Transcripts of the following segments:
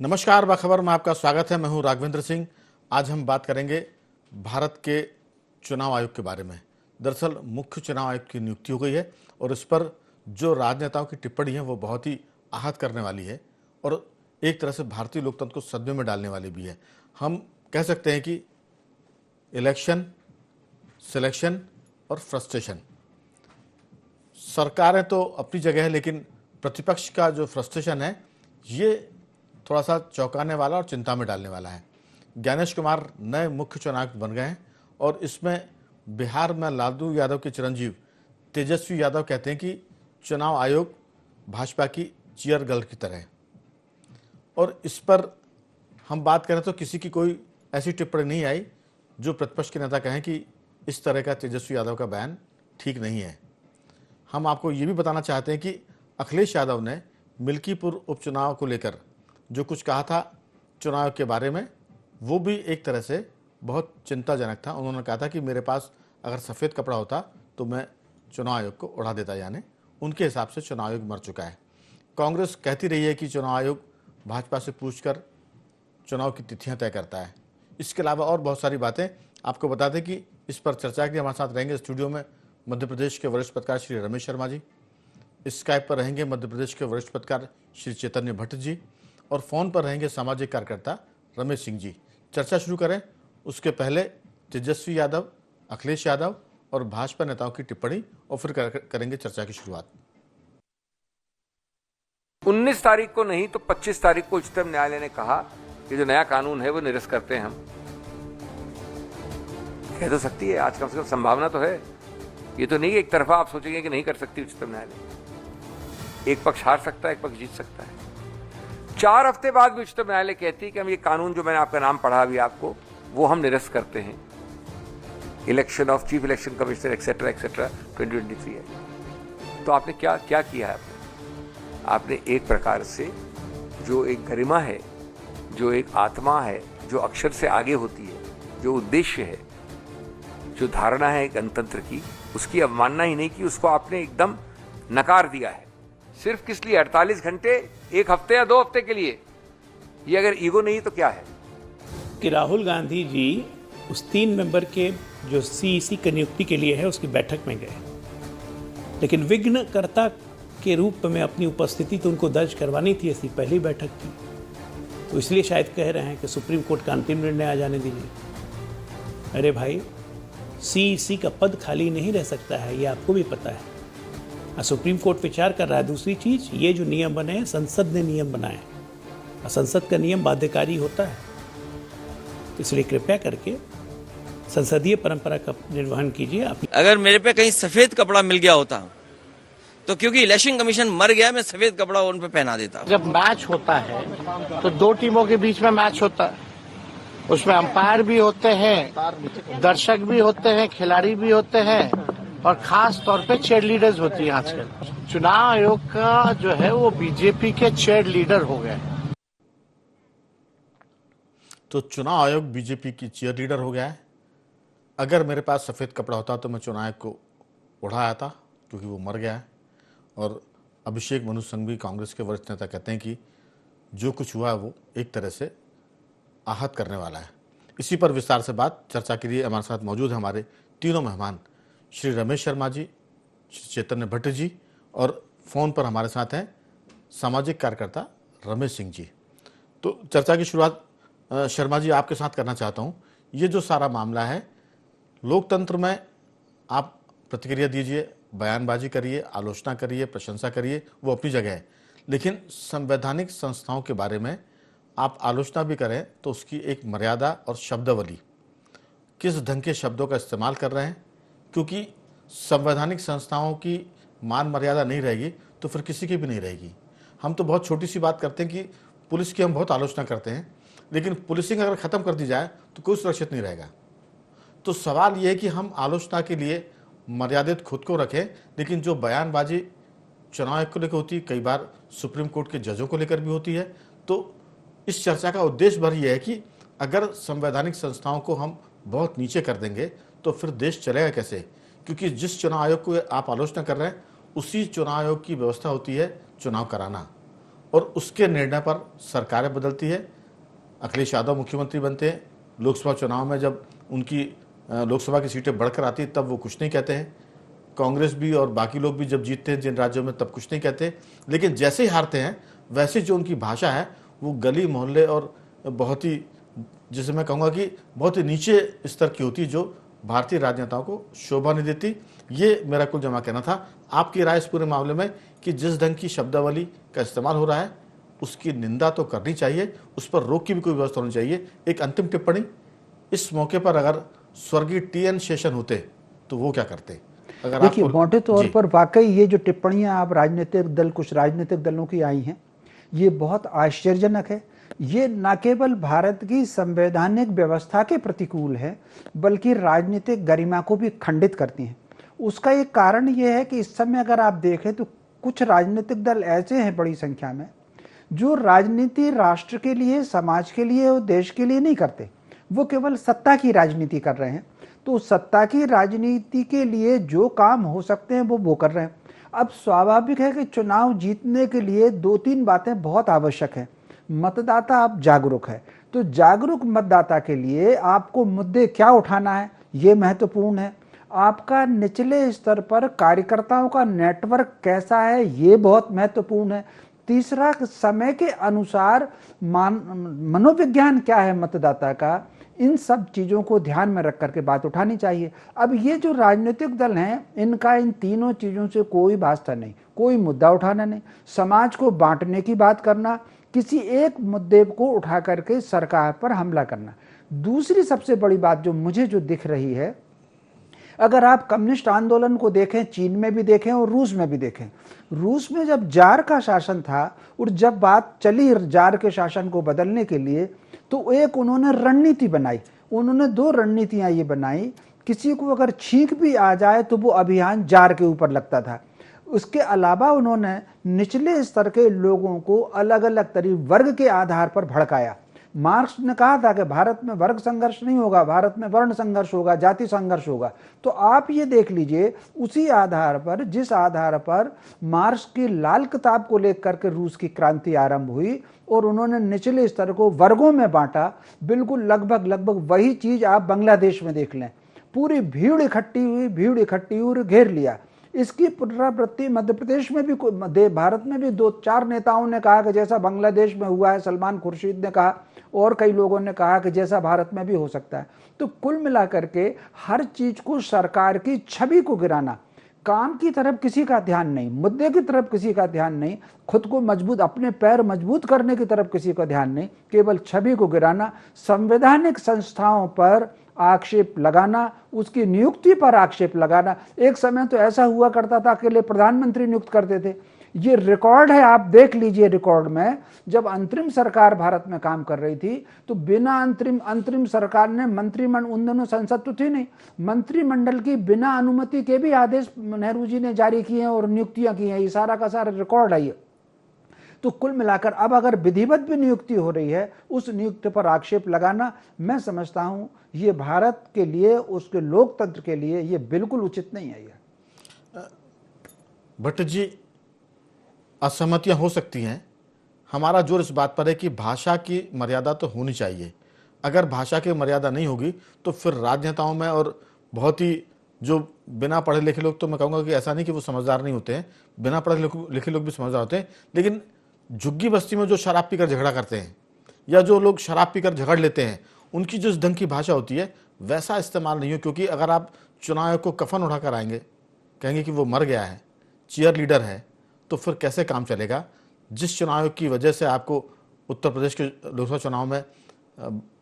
नमस्कार, बाखबर में आपका स्वागत है। मैं हूं राघवेंद्र सिंह। आज हम बात करेंगे भारत के चुनाव आयोग के बारे में। दरअसल मुख्य चुनाव आयुक्त की नियुक्ति हो गई है और इस पर जो राजनेताओं की टिप्पणी है वो बहुत ही आहत करने वाली है और एक तरह से भारतीय लोकतंत्र को सदमे में डालने वाली भी है। हम कह सकते हैं कि इलेक्शन, सिलेक्शन और फ्रस्ट्रेशन। सरकारें तो अपनी जगह है, लेकिन प्रतिपक्ष का जो फ्रस्ट्रेशन है ये थोड़ा सा चौंकाने वाला और चिंता में डालने वाला है। ज्ञानेश कुमार नए मुख्य चुनाव आयुक्त बन गए हैं और इसमें बिहार में लालू यादव के चिरंजीव तेजस्वी यादव कहते हैं कि चुनाव आयोग भाजपा की चीयर गर्ल की तरह है। और इस पर हम बात करें तो किसी की कोई ऐसी टिप्पणी नहीं आई जो प्रतिपक्ष के नेता कहें कि इस तरह का तेजस्वी यादव का बयान ठीक नहीं है। हम आपको ये भी बताना चाहते हैं कि अखिलेश यादव ने मिल्कीपुर उपचुनाव को लेकर जो कुछ कहा था चुनाव के बारे में, वो भी एक तरह से बहुत चिंताजनक था। उन्होंने कहा था कि मेरे पास अगर सफ़ेद कपड़ा होता तो मैं चुनाव आयोग को उड़ा देता, यानी उनके हिसाब से चुनाव आयोग मर चुका है। कांग्रेस कहती रही है कि चुनाव आयोग भाजपा से पूछकर चुनाव की तिथियां तय करता है। इसके अलावा और बहुत सारी बातें आपको बता दें कि इस पर चर्चा के लिए हमारे साथ रहेंगे स्टूडियो में मध्य प्रदेश के वरिष्ठ पत्रकार श्री रमेश शर्मा जी, स्काइप पर रहेंगे मध्य प्रदेश के वरिष्ठ पत्रकार श्री चैतन्य भट्ट जी और फोन पर रहेंगे सामाजिक कार्यकर्ता रमेश सिंह जी। चर्चा शुरू करें उसके पहले तेजस्वी यादव, अखिलेश यादव और भाजपा नेताओं की टिप्पणी और फिर करेंगे चर्चा की शुरुआत। 19 तारीख को नहीं तो 25 तारीख को उच्चतम न्यायालय ने कहा कि जो नया कानून है वो निरस्त करते हैं। हम कह तो सकती है, आज कम से कम संभावना तो है। ये तो नहीं एक तरफा आप सोचेंगे कि नहीं कर सकती उच्चतम न्यायालय। एक पक्ष हार सकता है, एक पक्ष जीत सकता है। 4 हफ्ते बाद भी उच्चतम न्यायालय कहती है कि हम ये कानून जो मैंने आपका नाम पढ़ा अभी आपको, वो हम निरस्त करते हैं। Election of chief election commissioner etcetera etcetera 2023 है। तो आपने क्या क्या किया है? आपने एक प्रकार से जो एक गरिमा है, जो एक आत्मा है, जो अक्षर से आगे होती है, जो उद्देश्य है, जो धारणा है गणतंत्र की, उसकी अवमानना ही नहीं की, उसको आपने एकदम नकार दिया है। सिर्फ किस लिए? 48 घंटे, 1 हफ्ते या 2 हफ्ते के लिए। ये अगर ईगो नहीं तो क्या है? कि राहुल गांधी जी उस 3 मेंबर के जो सीईसी की नियुक्ति के लिए है उसकी बैठक में गए, लेकिन विघ्नकर्ता के रूप में अपनी उपस्थिति तो उनको दर्ज करवानी थी, ऐसी पहली बैठक थी। तो इसलिए शायद कह रहे हैं कि सुप्रीम कोर्ट का अंतिम निर्णय आ जाने दीजिए। अरे भाई, सीईसी का पद खाली नहीं रह सकता है, ये आपको भी पता है। सुप्रीम कोर्ट विचार कर रहा है। दूसरी चीज, ये जो नियम बने हैं संसद ने नियम बनाए और संसद का नियम बाध्यकारी होता है। इसलिए कृपया करके संसदीय परंपरा का निर्वहन कीजिए। अगर मेरे पे कहीं सफेद कपड़ा मिल गया होता तो क्योंकि इलेक्शन कमीशन मर गया, मैं सफेद कपड़ा उन पे पहना देता। जब मैच होता है तो 2 टीमों के बीच में मैच होता है, उसमें अंपायर भी होते हैं, दर्शक भी होते हैं, खिलाड़ी भी होते हैं और खास तौर पे चीयर लीडर्स होती हैं। आजकल चुनाव आयोग का जो है वो बीजेपी के चीयर लीडर हो गए। तो चुनाव आयोग बीजेपी की चीयर लीडर हो गया है। अगर मेरे पास सफ़ेद कपड़ा होता तो मैं चुनाव आयोग को उड़ाया था, क्योंकि वो मर गया है। और अभिषेक मनु सिंघवी कांग्रेस के वरिष्ठ नेता कहते हैं कि जो कुछ हुआ है वो एक तरह से आहत करने वाला है। इसी पर विस्तार से बात चर्चा के लिए हमारे साथ मौजूद है हमारे तीनों मेहमान, श्री रमेश शर्मा जी, श्री चैतन्य भट्ट जी और फ़ोन पर हमारे साथ हैं सामाजिक कार्यकर्ता रमेश सिंह जी। तो चर्चा की शुरुआत शर्मा जी आपके साथ करना चाहता हूं। ये जो सारा मामला है, लोकतंत्र में आप प्रतिक्रिया दीजिए, बयानबाजी करिए, आलोचना करिए, प्रशंसा करिए, वो अपनी जगह है। लेकिन संवैधानिक संस्थाओं के बारे में आप आलोचना भी करें तो उसकी एक मर्यादा और शब्दावली, किस ढंग के शब्दों का इस्तेमाल कर रहे हैं, क्योंकि संवैधानिक संस्थाओं की मान मर्यादा नहीं रहेगी तो फिर किसी की भी नहीं रहेगी। हम तो बहुत छोटी सी बात करते हैं कि पुलिस की हम बहुत आलोचना करते हैं, लेकिन पुलिसिंग अगर ख़त्म कर दी जाए तो कोई सुरक्षित नहीं रहेगा। तो सवाल ये है कि हम आलोचना के लिए मर्यादित खुद को रखें, लेकिन जो बयानबाजी चुनाव आयोग को लेकर होती है, कई बार सुप्रीम कोर्ट के जजों को लेकर भी होती है। तो इस चर्चा का उद्देश्य भर यह है कि अगर संवैधानिक संस्थाओं को हम बहुत नीचे कर देंगे तो फिर देश चलेगा कैसे, क्योंकि जिस चुनाव आयोग को आप आलोचना कर रहे हैं उसी चुनाव आयोग की व्यवस्था होती है चुनाव कराना। और उसके निर्णय पर सरकारें बदलती है। अखिलेश यादव मुख्यमंत्री बनते हैं, लोकसभा चुनाव में जब उनकी लोकसभा की सीटें बढ़कर आती तब वो कुछ नहीं कहते हैं। कांग्रेस भी और बाकी लोग भी जब जीतते हैं जिन राज्यों में तब कुछ नहीं कहते, लेकिन जैसे ही हारते हैं वैसे जो उनकी भाषा है वो गली मोहल्ले और बहुत ही, जिसे मैं कहूँगा कि बहुत ही नीचे स्तर की होती, जो भारतीय राजनेताओं को शोभा नहीं देती। ये मेरा कुल जमा कहना था। आपकी राय इस पूरे मामले में कि जिस ढंग की शब्दावली का इस्तेमाल हो रहा है उसकी निंदा तो करनी चाहिए, उस पर रोक की भी कोई व्यवस्था होनी चाहिए। एक अंतिम टिप्पणी, इस मौके पर अगर स्वर्गीय टी.एन. शेषन होते तो वो क्या करते? अगर देखिए, आपको मोटे तौर जी। पर वाकई ये जो टिप्पणियां आप राजनीतिक दल, कुछ राजनीतिक दलों की आई हैं, ये बहुत आश्चर्यजनक है। ये न केवल भारत की संवैधानिक व्यवस्था के प्रतिकूल है, बल्कि राजनीतिक गरिमा को भी खंडित करती हैं। उसका एक कारण ये है कि इस समय अगर आप देखें तो कुछ राजनीतिक दल ऐसे हैं बड़ी संख्या में, जो राजनीति राष्ट्र के लिए, समाज के लिए और देश के लिए नहीं करते, वो केवल सत्ता की राजनीति कर रहे हैं। तो सत्ता की राजनीति के लिए जो काम हो सकते हैं वो कर रहे हैं। अब स्वाभाविक है कि चुनाव जीतने के लिए 2-3 बातें बहुत आवश्यक हैं। मतदाता अब जागरूक है, तो जागरूक मतदाता के लिए आपको मुद्दे क्या उठाना है ये महत्वपूर्ण है। आपका निचले स्तर पर कार्यकर्ताओं का नेटवर्क कैसा है ये बहुत महत्वपूर्ण है। तीसरा, समय के अनुसार मनोविज्ञान क्या है मतदाता का, इन सब चीज़ों को ध्यान में रख करके बात उठानी चाहिए। अब ये जो राजनीतिक दल हैं, इनका इन तीनों चीज़ों से कोई वास्ता नहीं, कोई मुद्दा उठाना नहीं, समाज को बांटने की बात करना, किसी एक मुद्दे को उठा करके सरकार पर हमला करना। दूसरी सबसे बड़ी बात जो मुझे दिख रही है, अगर आप कम्युनिस्ट आंदोलन को देखें, चीन में भी देखें और रूस में भी देखें, रूस में जब जार का शासन था और जब बात चली जार के शासन को बदलने के लिए, तो एक उन्होंने रणनीति बनाई। उन्होंने 2 रणनीतियां ये बनाई, किसी को अगर छींक भी आ जाए तो वो अभियान जार के ऊपर लगता था। उसके अलावा उन्होंने निचले स्तर के लोगों को अलग अलग वर्ग के आधार पर भड़काया। मार्क्स ने कहा था कि भारत में वर्ग संघर्ष नहीं होगा, भारत में वर्ण संघर्ष होगा, जाति संघर्ष होगा। तो आप ये देख लीजिए, उसी आधार पर, जिस आधार पर मार्क्स की लाल किताब को लेकर के रूस की क्रांति आरंभ हुई और उन्होंने निचले स्तर को वर्गों में बांटा, बिल्कुल लगभग वही चीज आप बांग्लादेश में देख लें। पूरी भीड़ इकट्ठी हुई और घेर लिया। इसकी पुनरावृत्ति मध्य प्रदेश में भी, भारत में भी 2-4 नेताओं ने कहा कि जैसा बांग्लादेश में हुआ है, सलमान खुर्शीद ने कहा और कई लोगों ने कहा कि जैसा भारत में भी हो सकता है। तो कुल मिलाकर के हर चीज को, सरकार की छवि को गिराना, काम की तरफ किसी का ध्यान नहीं, मुद्दे की तरफ किसी का ध्यान नहीं, खुद को मजबूत, अपने पैर मजबूत करने की तरफ किसी का ध्यान नहीं, केवल छवि को गिराना, संवैधानिक संस्थाओं पर आक्षेप लगाना, उसकी नियुक्ति पर आक्षेप लगाना। एक समय तो ऐसा हुआ करता था, अकेले प्रधानमंत्री नियुक्त करते थे। ये रिकॉर्ड है, आप देख लीजिए। रिकॉर्ड में जब अंतरिम सरकार भारत में काम कर रही थी तो बिना अंतरिम सरकार ने मंत्रिमंडल, उन दोनों संसद तो थी नहीं, मंत्रिमंडल की बिना अनुमति के भी आदेश नेहरू जी ने जारी किए हैं और नियुक्तियां की हैं। ये सारा का सारा रिकॉर्ड है ये। तो कुल मिलाकर अब अगर विधिवत भी नियुक्ति हो रही है, उस नियुक्ति पर आक्षेप लगाना, मैं समझता हूं ये भारत के लिए, उसके लोकतंत्र के लिए ये बिल्कुल उचित नहीं है। ये भट्ट जी, असहमतियां हो सकती हैं, हमारा जोर इस बात पर है कि भाषा की मर्यादा तो होनी चाहिए। अगर भाषा की मर्यादा नहीं होगी तो फिर राजनेताओं में, और बहुत ही जो बिना पढ़े लिखे लोग, तो मैं कहूँगा कि ऐसा नहीं कि वो समझदार नहीं होते हैं, बिना पढ़े लिखे लोग भी समझदार होते हैं, लेकिन झुग्गी बस्ती में जो शराब पीकर झगड़ा करते हैं या जो लोग शराब पीकर झगड़ लेते हैं, उनकी जिस ढंग की भाषा होती है वैसा इस्तेमाल नहीं हो। क्योंकि अगर आप चुनाव आयोग को कफन उठाकर आएंगे, कहेंगे कि वो मर गया है, चीयर लीडर है, तो फिर कैसे काम चलेगा? जिस चुनाव आयोग की वजह से आपको उत्तर प्रदेश के लोकसभा चुनाव में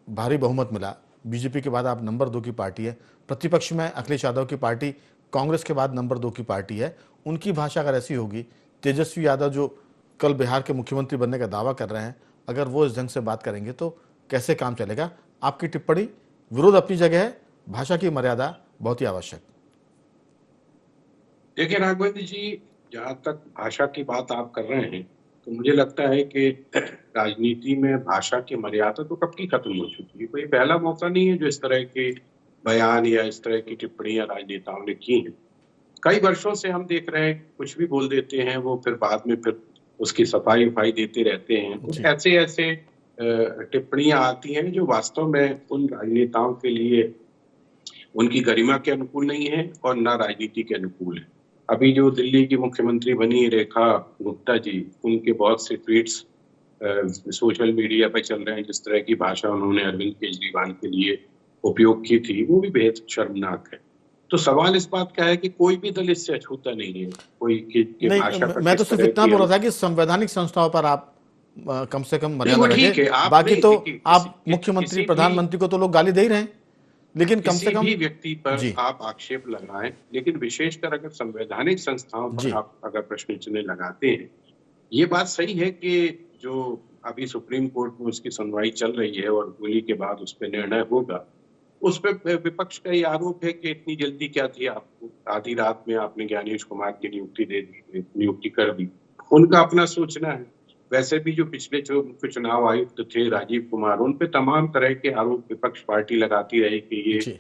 भारी बहुमत मिला, बीजेपी के बाद आप नंबर 2 की पार्टी है, प्रतिपक्ष में अखिलेश यादव की पार्टी कांग्रेस के बाद नंबर 2 की पार्टी है, उनकी भाषा अगर ऐसी होगी, तेजस्वी यादव जो कल बिहार के मुख्यमंत्री बनने का दावा कर रहे हैं, अगर वो इस ढंग से बात करेंगे तो कैसे काम चलेगा? आपकी टिप्पणी, विरोध अपनी जगह है, भाषा की मर्यादा बहुत ही आवश्यक। देखिए राघवेंद्र जी, जहाँ तक भाषा की बात आप कर रहे हैं, तो मुझे लगता है कि राजनीति में भाषा की मर्यादा तो कब की खत्म हो चुकी है। कोई पहला मौका नहीं है जो इस तरह के बयान या इस तरह की टिप्पणियां राजनेताओं ने की हैं। कई वर्षों से हम देख रहे हैं, कुछ भी बोल देते हैं वो, फिर बाद में फिर उसकी सफाई वफाई देते रहते हैं। तो ऐसे ऐसे टिप्पणियां आती हैं जो वास्तव में उन राजनेताओं के लिए उनकी गरिमा के अनुकूल नहीं है और ना राजनीति के अनुकूल है। अभी जो दिल्ली की मुख्यमंत्री बनी रेखा गुप्ता जी, उनके बहुत से ट्वीट्स सोशल मीडिया पर चल रहे हैं। जिस तरह की भाषा उन्होंने अरविंद केजरीवाल के लिए उपयोग की थी, वो भी बेहद शर्मनाक है। तो सवाल इस बात का है कि कोई भी दल इससे अछूता नहीं है। कोई की नहीं, भाषा पर मैं तो किस सिर्फ तरह इतना की बोल रहा था कि संवैधानिक संस्थाओं पर आप कम से कम मर्यादा वो ठीक रखें। है, आप बाकी नहीं, तो देखिए, आप किसी मुख्यमंत्री भी प्रधानमंत्री को तो लोग गाली दे ही रहे हैं, लेकिन कम से किसी कम भी व्यक्ति पर जी आप आक्षेप लगाएं, लेकिन विशेषकर अगर संवैधानिक संस्थाओं जी पर आप अगर प्रश्न चिन्ह लगाते हैं। ये बात सही है कि जो अभी सुप्रीम कोर्ट में उसकी सुनवाई चल रही है और होली के बाद उस पर निर्णय होगा, उस पर विपक्ष का ये आरोप है कि इतनी जल्दी क्या थी, आपको आधी रात में आपने ज्ञानेश कुमार की नियुक्ति कर दी। उनका अपना सोचना है। वैसे भी जो पिछले जो मुख्य चुनाव आयुक्त थे राजीव कुमार, उन पे तमाम तरह के आरोप विपक्ष पार्टी लगाती रही कि ये जी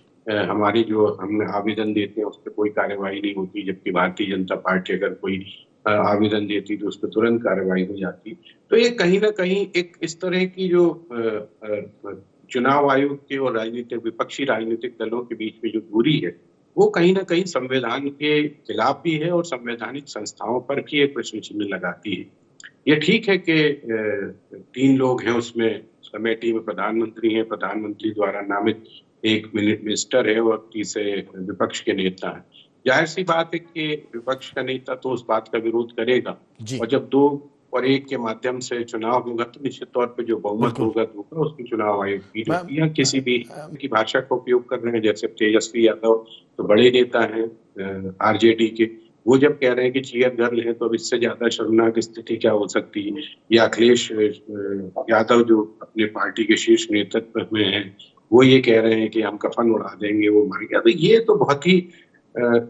हमारी जो हम आवेदन देते हैं उस पर कोई कार्रवाई नहीं होती, जबकि भारतीय जनता पार्टी अगर कोई आवेदन देती तो उस पर तुरंत कार्रवाई हो जाती। तो ये कहीं ना कहीं एक इस तरह की जो चुनाव आयोग के और राजनीतिक विपक्षी राजनीतिक दलों के बीच में जो दूरी है, वो कहीं ना कहीं संविधान के खिलाफ भी है और संवैधानिक संस्थाओं पर भी एक प्रश्न चिन्ह लगाती है। ये ठीक है कि 3 लोग हैं उसमें, कमेटी में प्रधानमंत्री हैं, प्रधानमंत्री द्वारा नामित एक मिनिस्टर है और तीसरे विपक्ष के नेता हैं। जाहिर सी बात है कि विपक्ष का नेता तो उस बात का विरोध करेगा, जी और जब 2 और 1 के माध्यम से चुनाव होगा तो निश्चित तौर पे जो बहुमत बिल्कुल। होगा तो उसकी चुनाव आयोग की जो मैं- या किसी भी की भाषा का उपयोग कर रहे हैं। जैसे तेजस्वी यादव तो बड़े नेता हैं आरजेडी के, वो जब कह रहे हैं कि चीयर गर्ल है तो अब इससे ज्यादा शर्मनाक स्थिति क्या हो सकती है। या अखिलेश यादव जो अपने पार्टी के शीर्ष नेतृत्व में हैं, वो ये कह रहे हैं कि हम कफन उड़ा देंगे, वो मर गया। तो ये तो बहुत ही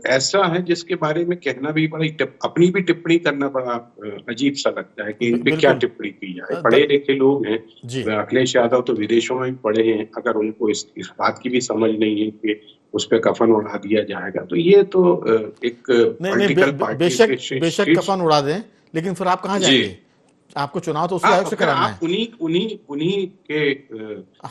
ऐसा है जिसके बारे में कहना भी बड़ा अपनी भी टिप्पणी करना बड़ा अजीब सा लगता है कि इन पे क्या बिल्कुल। टिप्पणी की जाए। पढ़े लिखे लोग हैं, जी अखिलेश यादव तो विदेशों में भी पढ़े हैं, अगर उनको इस बात की भी समझ नहीं है कि उस पे कफन उड़ा दिया जाएगा, तो ये तो एक नहीं नहीं पॉलिटिकल पार्टी बेशक कफन उड़ा दें, लेकिन फिर आप कहाँ जी। जाएंगे? आपको चुनाव तो उसी आयोग से कराना है। आप उन्हीं के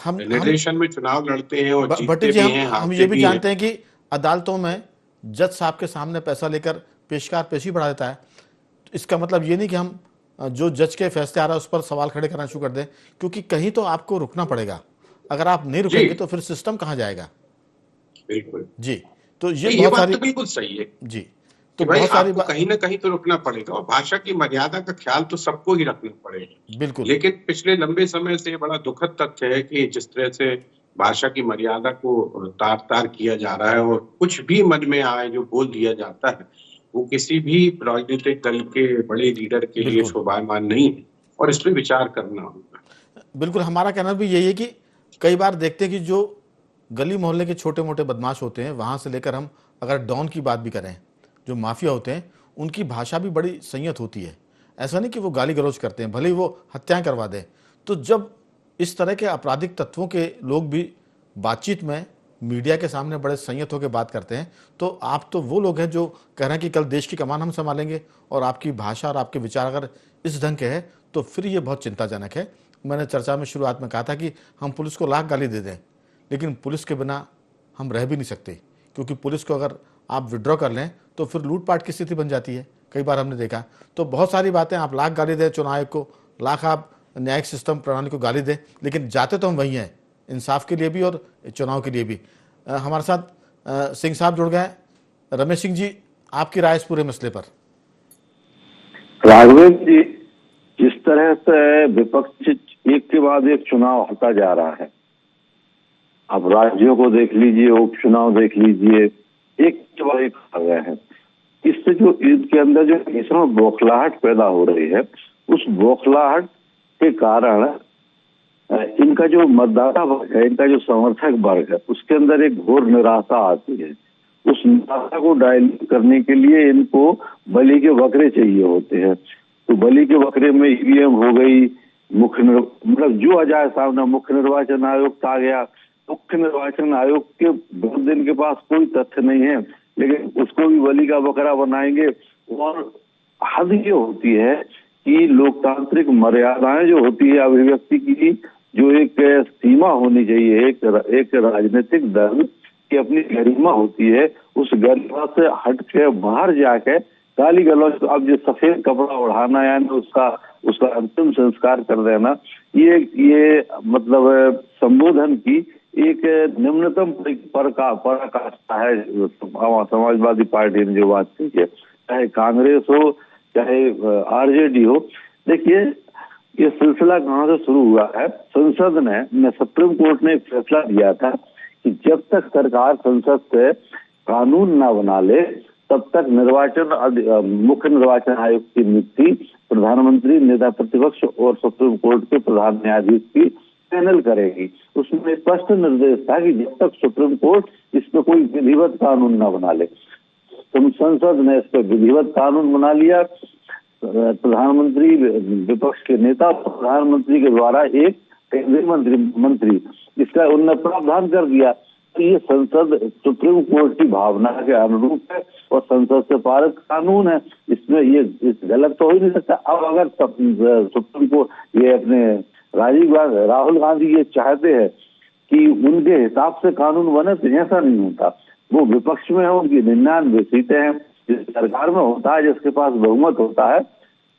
हम निर्देशन में चुनाव लड़ते हैं और जीतते भट्टी जी, भी हैं, हम हारते ये भी भी हैं। जानते हैं कि अदालतों में जज साहब के सामने पैसा लेकर पेशकार पेशी बढ़ा देता है। तो इसका मतलब ये नहीं कि हम जो जज के फैसले आ रहा है उस पर सवाल खड़े करना शुरू कर दें, क्योंकि कहीं तो आपको रुकना पड़ेगा। अगर आप नहीं रुकेंगे तो फिर सिस्टम कहाँ जाएगा? बिल्कुल जी, तो ये ये बहुत बात सारी तो बिल्कुल सही है जी कि तो भाई बहुत सारी आपको कहीं ना कहीं तो रुकना पड़ेगा, और भाषा की मर्यादा का ख्याल तो सबको ही रखना पड़ेगा। बिल्कुल लेकिन पिछले लंबे समय से बड़ा दुखद तथ्य है कि जिस तरह से भाषा की मर्यादा को तार तार किया जा रहा है और कुछ भी मन में आए जो बोल दिया जाता है, वो किसी भी राजनीतिक दल के बड़े लीडर के लिए बिल्कुल। शोभायमान नहीं है, और इस पर विचार करना होगा। बिल्कुल, हमारा कहना भी यही है कि कई बार देखते हैं कि जो गली मोहल्ले के छोटे मोटे बदमाश होते हैं, वहाँ से लेकर हम अगर डॉन की बात भी करें, जो माफिया होते हैं, उनकी भाषा भी बड़ी संयत होती है। ऐसा नहीं कि वो गाली गलौज करते हैं, भले ही वो हत्याएं करवा दें। तो जब इस तरह के आपराधिक तत्वों के लोग भी बातचीत में मीडिया के सामने बड़े संयत होकर बात करते हैं, तो आप तो वो लोग हैं जो कह रहे हैं कि कल देश की कमान हम संभालेंगे, और आपकी भाषा और आपके विचार अगर इस ढंग के हैं तो फिर ये बहुत चिंताजनक है। मैंने चर्चा में शुरुआत में कहा था कि हम पुलिस को लाख गाली दे दें, लेकिन पुलिस के बिना हम रह भी नहीं सकते, क्योंकि पुलिस को अगर आप विड्रॉ कर लें तो फिर लूटपाट की स्थिति बन जाती है। कई बार हमने देखा। तो बहुत सारी बातें, आप लाख गाली दें चुनाव आयोग को, लाख आप न्यायिक सिस्टम प्रणाली को गाली दें, लेकिन जाते तो हम वही हैं, इंसाफ के लिए भी और चुनाव के लिए भी। हमारे साथ सिंह साहब जुड़ गए। रमेश सिंह जी, आपकी राय इस पूरे मसले पर? राघवेंद्र जी, जिस तरह से विपक्ष एक के बाद एक चुनाव होता जा रहा है, अब राज्यों को देख लीजिए, उपचुनाव देख लीजिए, एक के बाद एक आ गए हैं। इससे जो इनके अंदर जो भीषण बौखलाहट पैदा हो रही है, उस बौखलाहट के कारण इनका जो मतदाता वर्ग है, इनका जो समर्थक वर्ग है, उसके अंदर एक घोर निराशा आती है। उस निराशा को डायल्यूट करने के लिए इनको बलि के बकरे चाहिए होते हैं। तो बलि के बकरे में ईवीएम हो गई, मतलब जो आ जाए सामने, मुख्य निर्वाचन आयोग आ गया। मुख्य निर्वाचन आयोग के बहुत दिन के पास कोई तथ्य नहीं है, लेकिन उसको भी बलि का बकरा बनाएंगे। और हद ये होती है कि लोकतांत्रिक मर्यादाएं जो होती है अभिव्यक्ति की, जो एक सीमा होनी चाहिए, एक राजनीतिक दल की अपनी गरिमा होती है, उस गरिमा से हट के बाहर जाके गाली गलौज, अब जो सफेद कपड़ा ओढ़ाना यानी उसका अंतिम संस्कार कर देना, ये मतलब संबोधन की एक निम्नतम पराकाष्ठा है समाजवादी पार्टी ने जो बात की है, चाहे कांग्रेस हो चाहे आरजेडी हो। देखिए ये सिलसिला कहाँ से शुरू हुआ है। संसद ने सुप्रीम कोर्ट ने एक फैसला दिया था कि जब तक सरकार संसद से कानून ना बना ले तब तक मुख्य निर्वाचन आयोग की नियुक्ति प्रधानमंत्री, नेता प्रतिपक्ष और सुप्रीम कोर्ट के प्रधान न्यायाधीश की पैनल करेगी। उसमें स्पष्ट निर्देश था कि जब तक सुप्रीम कोर्ट इस पर कोई विधिवत कानून न बना ले। तो संसद ने इस पर विधिवत कानून बना लिया। प्रधानमंत्री, विपक्ष के नेता, प्रधानमंत्री के द्वारा एक केंद्रीय मंत्री इसका उन्होंने प्रावधान कर दिया। तो ये संसद सुप्रीम कोर्ट की भावना के अनुरूप है और संसद से पारित कानून है। इसमें ये गलत तो हो ही नहीं सकता। अब अगर सुप्रीम कोर्ट ये अपने राहुल गांधी ये चाहते हैं कि उनके हिसाब से कानून बने, तो ऐसा नहीं होता। वो विपक्ष में है, उनकी 99 सीटें हैं, जिस सरकार में होता है, जिसके पास बहुमत होता है,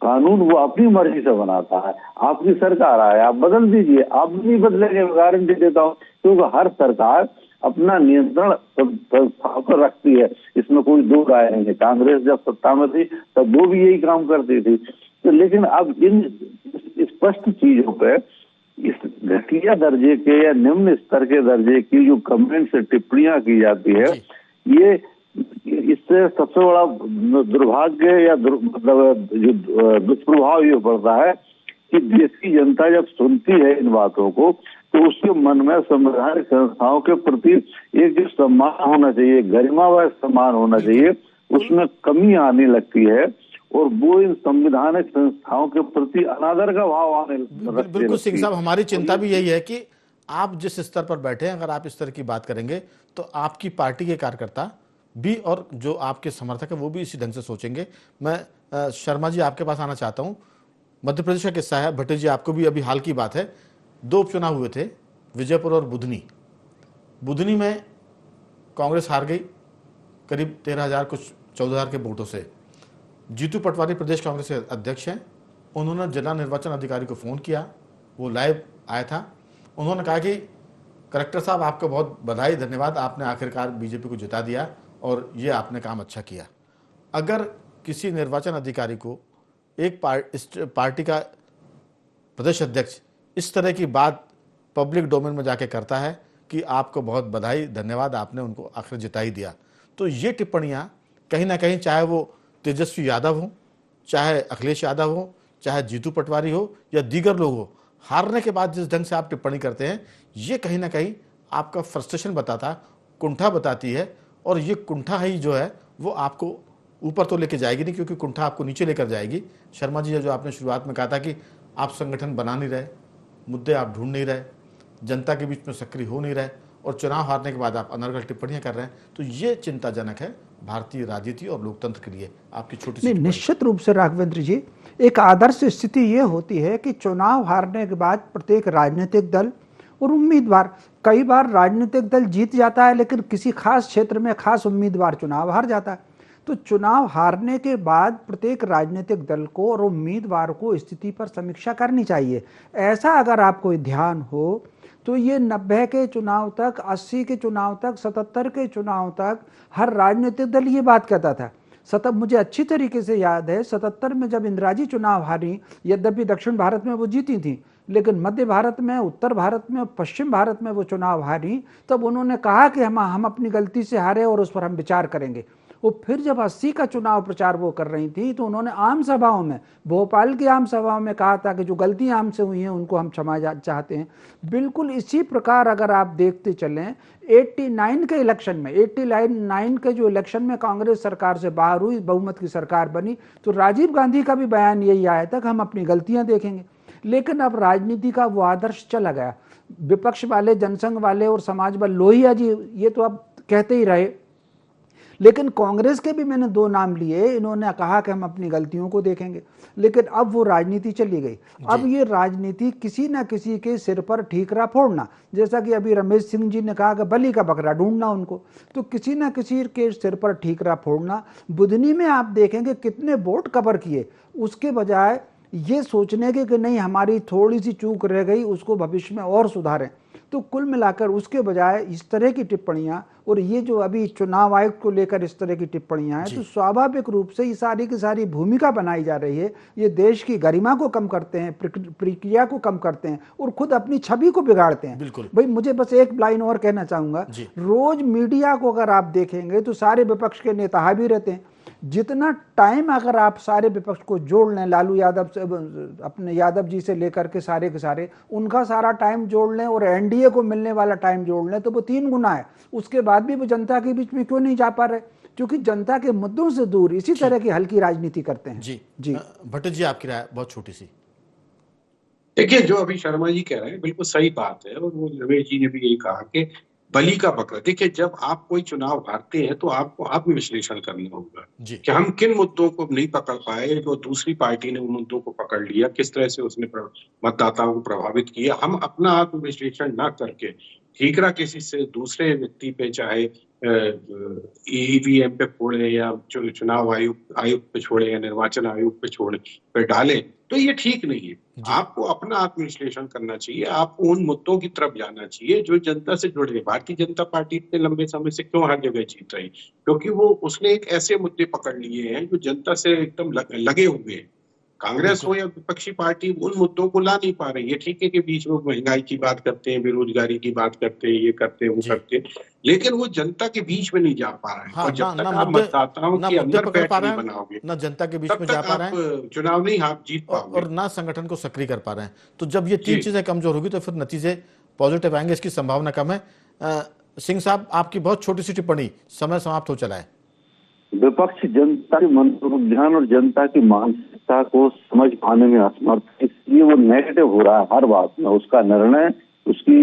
कानून वो अपनी मर्जी से बनाता है। आपकी सरकार आए, आप बदल दीजिए, आप नहीं बदलेंगे, गारंटी देता हूँ, क्योंकि हर सरकार अपना नियंत्रण संस्थाओं पर रखती है, इसमें कोई दो राय नहीं है। कांग्रेस जब सत्ता में थी तब वो भी यही काम करती थी। तो लेकिन अब इन स्पष्ट चीजों पे इस घटिया दर्जे के या निम्न स्तर के दर्जे की जो कमेंट से टिप्पणियां की जाती है, ये इससे सबसे बड़ा दुर्भाग्य या मतलब जो दुष्प्रभाव ये पड़ता है कि देश की जनता जब सुनती है इन बातों को तो उसके मन में संवैधानिक संस्थाओं के प्रति एक जो सम्मान होना चाहिए, गरिमा व सम्मान होना चाहिए, उसमें कमी आने लगती है और वो इन संवैधानिक संस्थाओं के प्रति अनादर का भाव आने लगता है। बिल्कुल सिंह साहब, हमारी चिंता भी यही है कि आप जिस स्तर पर बैठे हैं, अगर आप इस तरह की बात करेंगे तो आपकी पार्टी के कार्यकर्ता भी और जो आपके समर्थक है वो भी इसी ढंग से सोचेंगे। मैं शर्मा जी आपके पास आना चाहता हूँ। मध्य प्रदेश का किस्सा है, भट्टी जी आपको भी अभी हाल की बात है, 2 उपचुनाव हुए थे, विजयपुर और बुधनी। बुधनी में कांग्रेस हार गई करीब 13,000 कुछ 14,000 के वोटों से। जीतू पटवारी प्रदेश कांग्रेस के अध्यक्ष हैं, उन्होंने जिला निर्वाचन अधिकारी को फ़ोन किया, वो लाइव आया था। उन्होंने कहा कि कलेक्टर साहब आपको बहुत बधाई, धन्यवाद, आपने आखिरकार बीजेपी को जिता दिया और ये आपने काम अच्छा किया। अगर किसी निर्वाचन अधिकारी को एक पार्टी का प्रदेश अध्यक्ष इस तरह की बात पब्लिक डोमेन में जाके करता है कि आपको बहुत बधाई, धन्यवाद, आपने उनको आखिर जिता ही दिया, तो ये टिप्पणियाँ कहीं ना कहीं, चाहे वो तेजस्वी यादव हो, चाहे अखिलेश यादव हो, चाहे जीतू पटवारी हो या दीगर लोग हो, हारने के बाद जिस ढंग से आप टिप्पणी करते हैं, ये कहीं ना कहीं आपका फ्रस्ट्रेशन बताता, कुंठा बताती है। और ये कुंठा ही जो है वो आपको ऊपर तो लेके जाएगी नहीं, क्योंकि कुंठा आपको नीचे लेकर जाएगी। शर्मा जी, जो आपने शुरुआत में कहा था कि आप संगठन बना नहीं रहे, मुद्दे आप ढूंढ नहीं रहे, जनता के बीच में सक्रिय हो नहीं रहे और चुनाव हारने के बाद आप अनर्गल टिप्पणियां कर रहे हैं, तो ये चिंताजनक है भारतीय राजनीति और लोकतंत्र के लिए। आपकी छोटी सी निश्चित रूप से राघवेंद्र जी, एक आदर्श स्थिति ये होती है कि चुनाव हारने के बाद प्रत्येक राजनीतिक दल और उम्मीदवार, कई बार राजनीतिक दल जीत जाता है लेकिन किसी खास क्षेत्र में खास उम्मीदवार चुनाव हार जाता है, तो चुनाव हारने के बाद प्रत्येक राजनीतिक दल को और उम्मीदवार को स्थिति पर समीक्षा करनी चाहिए। ऐसा अगर आपको ध्यान हो तो ये 90 के चुनाव तक, 80 के चुनाव तक, 77 के चुनाव तक हर राजनीतिक दल ये बात कहता था। मुझे अच्छी तरीके से याद है 77 में जब इंदिरा जी चुनाव हारी, यद्यपि दक्षिण भारत में वो जीती थी, लेकिन मध्य भारत में, उत्तर भारत में, पश्चिम भारत में वो चुनाव हारी, तब उन्होंने कहा कि हम अपनी गलती से हारे और उस पर हम विचार करेंगे। वो फिर जब 80 का चुनाव प्रचार वो कर रही थी तो उन्होंने आम सभाओं में, भोपाल की आम सभाओं में कहा था कि जो गलतियां हमसे हुई हैं उनको हम क्षमा चाहते हैं। बिल्कुल इसी प्रकार अगर आप देखते चलें 89 के इलेक्शन में, 89 के जो इलेक्शन में कांग्रेस सरकार से बाहर हुई, बहुमत की सरकार बनी, तो राजीव गांधी का भी बयान यही आया था कि हम अपनी गलतियां देखेंगे। लेकिन अब राजनीति का वो आदर्श चला गया। विपक्ष वाले, जनसंघ वाले और समाजवादी, लोहिया जी ये तो अब कहते ही रहे, लेकिन कांग्रेस के भी मैंने 2 नाम लिए, इन्होंने कहा कि हम अपनी गलतियों को देखेंगे, लेकिन अब वो राजनीति चली गई। अब ये राजनीति किसी ना किसी के सिर पर ठीकरा फोड़ना, जैसा कि अभी रमेश सिंह जी ने कहा कि बलि का बकरा ढूंढना उनको, तो किसी ना किसी के सिर पर ठीकरा फोड़ना। बुधनी में आप देखेंगे कितने वोट कवर किए, उसके बजाय ये सोचने के कि नहीं हमारी थोड़ी सी चूक रह गई, उसको भविष्य में और सुधारें। तो कुल मिलाकर उसके बजाय इस तरह की टिप्पणियां, और ये जो अभी चुनाव आयोग को लेकर इस तरह की टिप्पणियां हैं, तो स्वाभाविक रूप से ये सारी की सारी भूमिका बनाई जा रही है। ये देश की गरिमा को कम करते हैं, प्रक्रिया को कम करते हैं और खुद अपनी छवि को बिगाड़ते हैं। बिल्कुल भाई, मुझे बस एक लाइन और कहना चाहूंगा, रोज मीडिया को अगर आप देखेंगे तो सारे विपक्ष के नेता हावी रहते हैं। जितना टाइम अगर आप सारे विपक्ष को जोड़ लें, लालू यादव से, अपने यादव जी से लेकर के सारे उनका सारा टाइम जोड़ लें और एनडीए को मिलने वाला टाइम जोड़ लें, तो वो 3 गुना है। उसके बाद भी वो जनता के बीच में क्यों नहीं जा पा रहे? क्योंकि जनता के मुद्दों से दूर इसी तरह की हल्की राजनीति करते हैं। जी भट्ट जी, आपकी राय बहुत छोटी सी। देखिए, जो अभी शर्मा जी कह रहे हैं बिल्कुल सही बात है, और वो रमेश जी ने भी यही कहा कि बलि का बकरा। देखिए, जब आप कोई चुनाव हारते हैं तो आपको आत्मविश्लेषण करना होगा कि हम किन मुद्दों को नहीं पकड़ पाए, जो दूसरी पार्टी ने उन मुद्दों को पकड़ लिया, किस तरह से उसने मतदाताओं को प्रभावित किया। हम अपना आत्मविश्लेषण ना करके ठीकरा किसी से दूसरे व्यक्ति पे, चाहे ईवीएम पे फोड़े या चुनाव आयुक्त पे छोड़े या निर्वाचन आयोग पे छोड़े पे डाले, तो ये ठीक नहीं है। आपको अपना आत्मविश्लेषण करना चाहिए, आपको उन मुद्दों की तरफ जाना चाहिए जो जनता से जुड़े हैं। भारतीय जनता पार्टी इतने लंबे समय से क्यों हर जगह जीत रही? क्योंकि वो उसने एक ऐसे मुद्दे पकड़ लिए हैं जो जनता से एकदम लगे हुए हैं। कांग्रेस हो या विपक्षी पार्टी उन मुद्दों को ला नहीं पा रही है। ठीक है कि बीच में महंगाई की बात करते हैं, बेरोजगारी की बात करते हैं, ये करते हैं, वो करते हैं, लेकिन वो जनता के बीच में नहीं जा पा रहे हैं। और जब तक आप मतदाताओं के अंदर बैठ नहीं बनाओगे, ना जनता के बीच में जा पा रहे हैं, चुनाव नहीं आप जीत पाओगे, और ना संगठन को सक्रिय कर पा रहे हैं। तो जब ये 3 चीजें कमजोर होगी तो फिर नतीजे पॉजिटिव आएंगे, इसकी संभावना कम है। सिंह साहब, आपकी बहुत छोटी सी टिप्पणी, समय समाप्त हो चला है। विपक्ष जनता के मनोविज्ञान और जनता की मानसिकता को समझ पाने में असमर्थ, इसलिए वो नेगेटिव हो रहा है हर बात में। उसका निर्णय, उसकी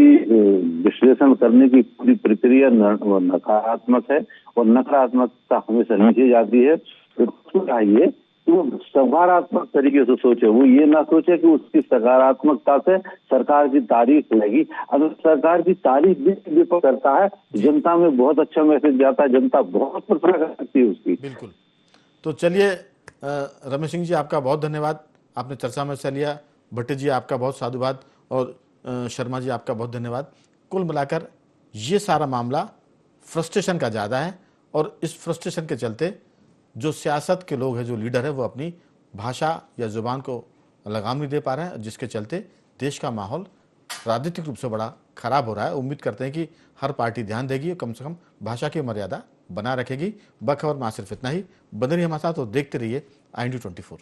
विश्लेषण करने की पूरी प्रक्रिया नकारात्मक है, और नकारात्मकता हमेशा नीचे जाती है। विपक्ष चाहिए वो सकारात्मक तरीके से सोचे, वो ये ना सोचे कि उसकी सकारात्मकता से सरकार की तारीफ होगी। अगर सरकार की तारीफ भी विपक्ष करता है, जनता में बहुत अच्छा मैसेज जाता है, जनता बहुत प्रशंसा करती है उसकी। बिल्कुल। तो चलिए, रमेश सिंह जी आपका बहुत धन्यवाद, आपने चर्चा में हिस्सा लिया। भट्ट जी आपका बहुत साधुवाद, और शर्मा जी आपका बहुत धन्यवाद। कुल मिलाकर ये सारा मामला फ्रस्ट्रेशन का ज़्यादा है, और इस फ्रस्ट्रेशन के चलते जो सियासत के लोग हैं, जो लीडर है, वो अपनी भाषा या जुबान को लगाम नहीं दे पा रहे हैं, जिसके चलते देश का माहौल राजनीतिक रूप से बड़ा खराब हो रहा है। उम्मीद करते हैं कि हर पार्टी ध्यान देगी और कम से कम भाषा की मर्यादा बना रखेगी। बखबर में सिर्फ इतना ही। बने रहिए हमारे साथ और देखते रहिए IND24।